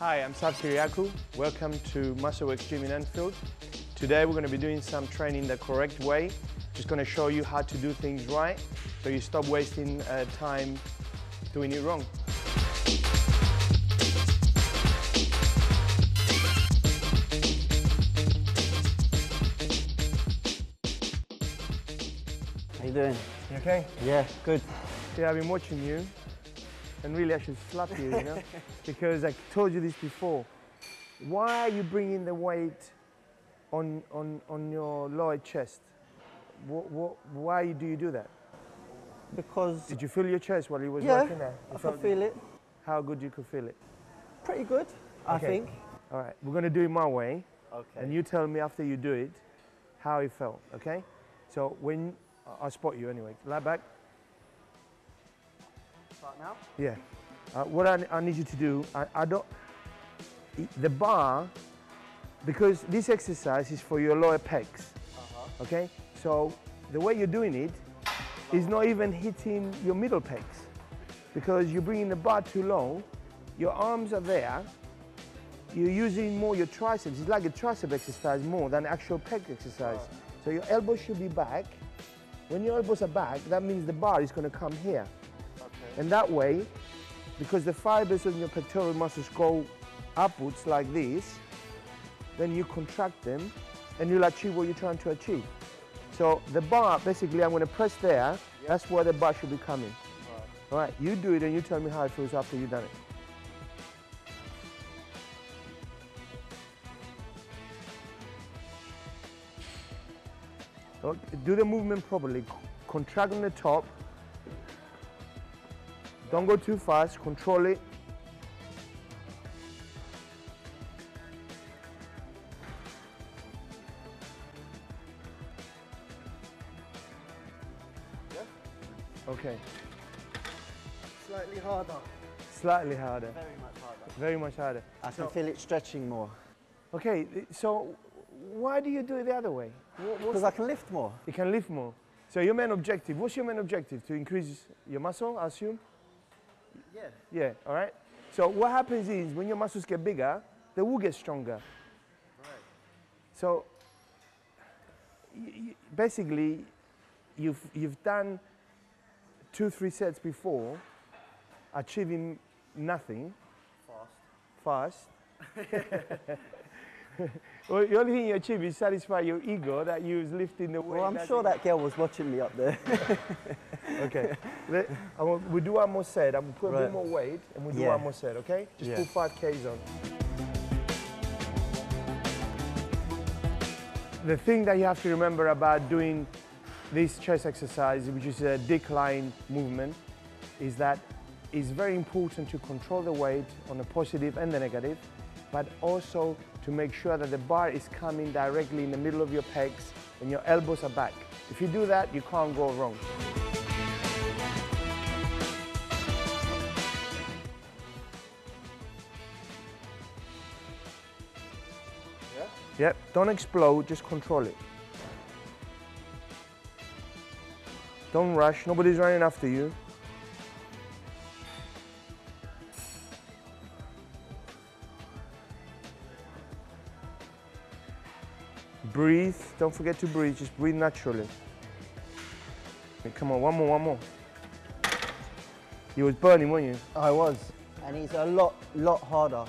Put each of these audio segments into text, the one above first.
Hi, I'm Sav Kyriakou. Welcome to Muscleworks Gym in Enfield. Today we're going to be doing some training the correct way. Just going to show you how to do things right so you stop wasting time doing it wrong. How you doing? You okay? Yeah, good. Yeah, I've been watching you and really I should slap you, you know? Because I told you this before. Why are you bringing the weight on your lower chest? Why do you do that? Because... Did you feel your chest while you was yeah, working there? I could feel it. How good you could feel it? Pretty good, I think. All right, we're going to do it my way. Okay. And you tell me after you do it how it felt, okay? So when, I'll spot you anyway. Lie back. Start now? Yeah. What I need you to do, the bar, because this exercise is for your lower pecs, okay? So the way you're doing it is not even hitting your middle pecs because you're bringing the bar too low, your arms are there, you're using more your triceps. It's like a tricep exercise more than actual pec exercise. So your elbows should be back. When your elbows are back, that means the bar is going to come here. Okay. And that way, because the fibers of your pectoral muscles go upwards like this, then you contract them and you'll achieve what you're trying to achieve. So the bar, basically, I'm going to press there. Yep. That's where the bar should be coming. All right, you do it and you tell me how it feels after you've done it. So do the movement properly. Contract on the top. Don't go too fast. Control it. Yeah. Okay. Slightly harder. Slightly harder. Very much harder. Very much harder. I can feel it stretching more. Okay, so why do you do it the other way? Because I can lift more. You can lift more. So your main objective, what's your main objective? To increase your muscle, I assume? Yeah. Yeah, all right? So what happens is when your muscles get bigger, they will get stronger. Right. So basically, you've done 2-3 sets before, achieving nothing. Fast. Well, the only thing you achieve is satisfy your ego that you was lifting the weight. Well, I'm sure that girl was watching me up there. Okay. We'll do one more set. I'm going to put a bit more weight and we'll do one more set, okay? Just put 5 Ks on. The thing that you have to remember about doing this chest exercise, which is a decline movement, is that it's very important to control the weight on the positive and the negative, but also to make sure that the bar is coming directly in the middle of your pecs and your elbows are back. If you do that, you can't go wrong. Yeah? Yep, don't explode, just control it. Don't rush, nobody's running after you. Breathe, don't forget to breathe, just breathe naturally. Okay, come on, one more. You was burning, weren't you? I was. And it's a lot harder.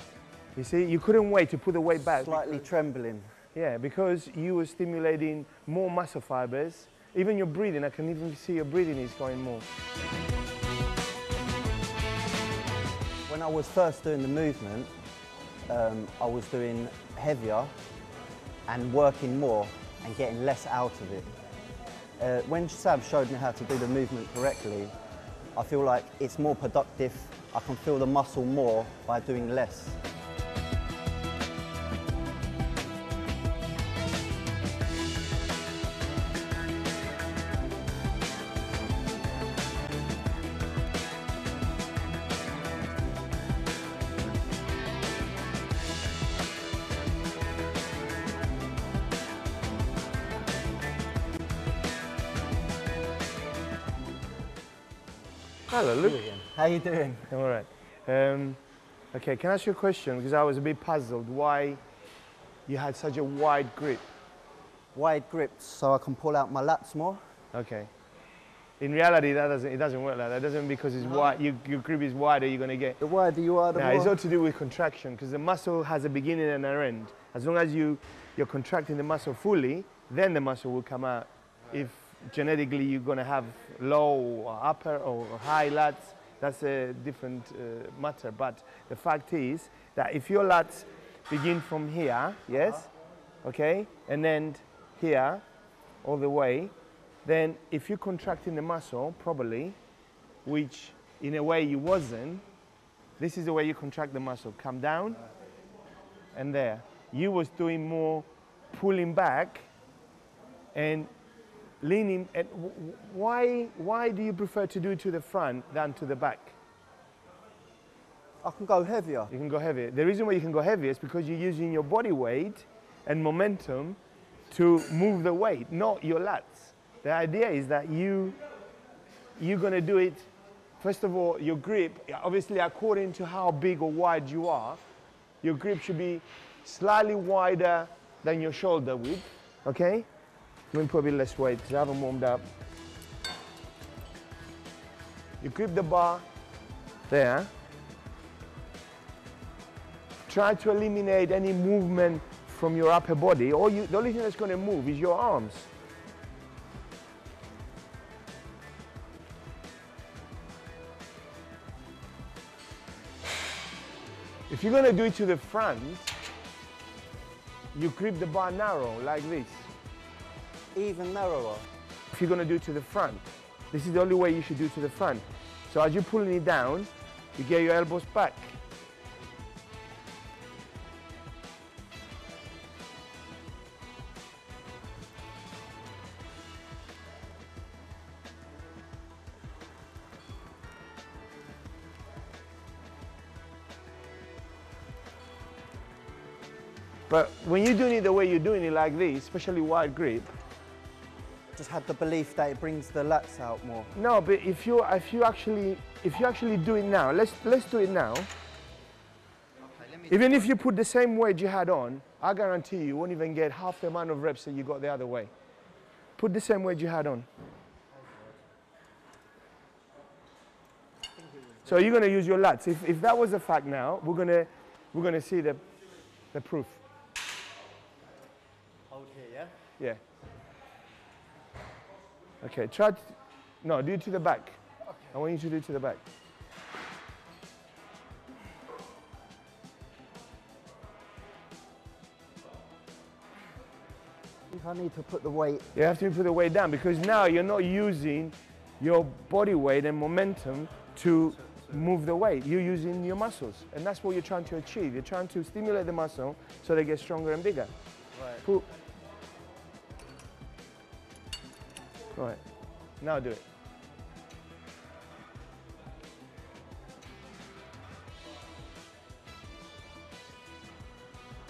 You see, you couldn't wait to put the weight back. Slightly trembling. Yeah, because you were stimulating more muscle fibers. Even your breathing, I can even see your breathing is going more. When I was first doing the movement, I was doing heavier and working more and getting less out of it. When Sav showed me how to do the movement correctly, I feel like it's more productive. I can feel the muscle more by doing less. Hello, Luke. How you doing? All right. Okay, can I ask you a question? Because I was a bit puzzled why you had such a wide grip. Wide grips so I can pull out my lats more. Okay. In reality, it doesn't work like that. It doesn't because it's wide, your grip is wider, you're going to get... The wider you are, the No, more... it's all to do with contraction because the muscle has a beginning and an end. As long as you're contracting the muscle fully, then the muscle will come out. If genetically you're going to have low or upper or high lats, that's a different matter. But the fact is that if your lats begin from here, yes, okay, and then here, all the way, then if you're contracting the muscle properly, which in a way you wasn't, this is the way you contract the muscle. Come down and there. You was doing more pulling back and leaning. And why do you prefer to do it to the front than to the back? I can go heavier. You can go heavier. The reason why you can go heavier is because you're using your body weight and momentum to move the weight, not your lats. The idea is that you're going to do it, first of all, your grip, obviously according to how big or wide you are, your grip should be slightly wider than your shoulder width, okay? Let me put a bit less weight because I haven't warmed up. You grip the bar there. Try to eliminate any movement from your upper body. The only thing that's going to move is your arms. If you're going to do it to the front, you grip the bar narrow like this. Even narrower? If you're going to do it to the front, this is the only way you should do it to the front. So as you're pulling it down, you get your elbows back. But when you're doing it the way you're doing it like this, especially wide grip, just had the belief that it brings the lats out more. No, but if you actually do it now, let's do it now. Okay, even if you put the same weight you had on, I guarantee you won't even get half the amount of reps that you got the other way. Put the same weight you had on. So you're going to use your lats. If that was a fact now, we're going to see the proof. Hold here, yeah? Yeah. Okay, no, do it to the back. Okay. I want you to do it to the back. I think I need to put the weight. You have to put the weight down because now you're not using your body weight and momentum to move the weight. You're using your muscles, and that's what you're trying to achieve. You're trying to stimulate the muscle so they get stronger and bigger. Right. Pull. Right. Now do it.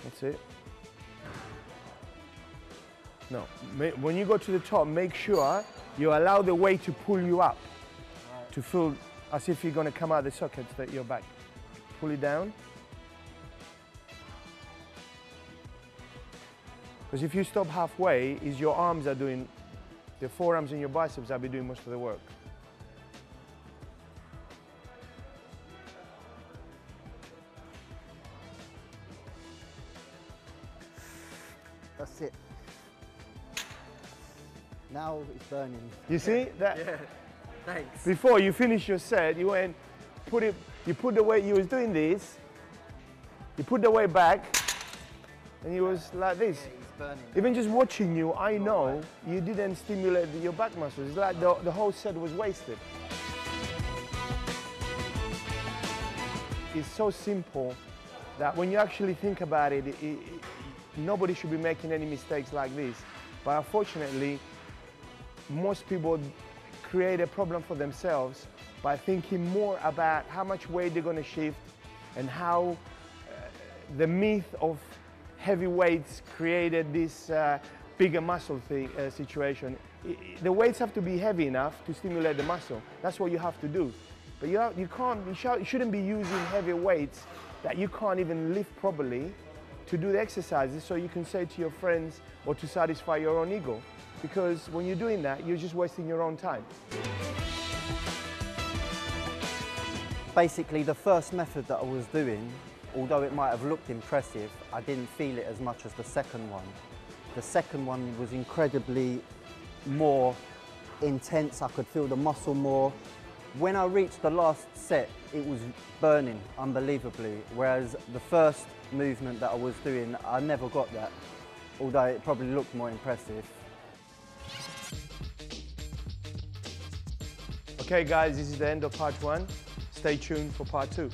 That's it. No, when you go to the top, make sure you allow the weight to pull you up, right, to feel as if you're going to come out of the sockets that you're back. Pull it down. Because if you stop halfway, is your arms are doing, the forearms and your biceps will be doing most of the work. That's it. Now it's burning. You see that? Yeah. Thanks. Before you finish your set, you went, you put the weight, you was doing this, you put the weight back, and you was like this. Yeah, it's burning. Even just watching you, I know you didn't stimulate your back muscles. It's like the whole set was wasted. It's so simple that when you actually think about it, nobody should be making any mistakes like this. But unfortunately, most people create a problem for themselves by thinking more about how much weight they're going to shift and how the myth of heavy weights created this bigger muscle situation. The weights have to be heavy enough to stimulate the muscle. That's what you have to do. But you shouldn't be using heavy weights that you can't even lift properly to do the exercises so you can say to your friends or to satisfy your own ego. Because when you're doing that, you're just wasting your own time. Basically, the first method that I was doing, although it might have looked impressive, I didn't feel it as much as the second one. The second one was incredibly more intense. I could feel the muscle more. When I reached the last set, it was burning unbelievably, whereas the first movement that I was doing, I never got that, although it probably looked more impressive. Okay guys, this is the end of part 1. Stay tuned for part 2.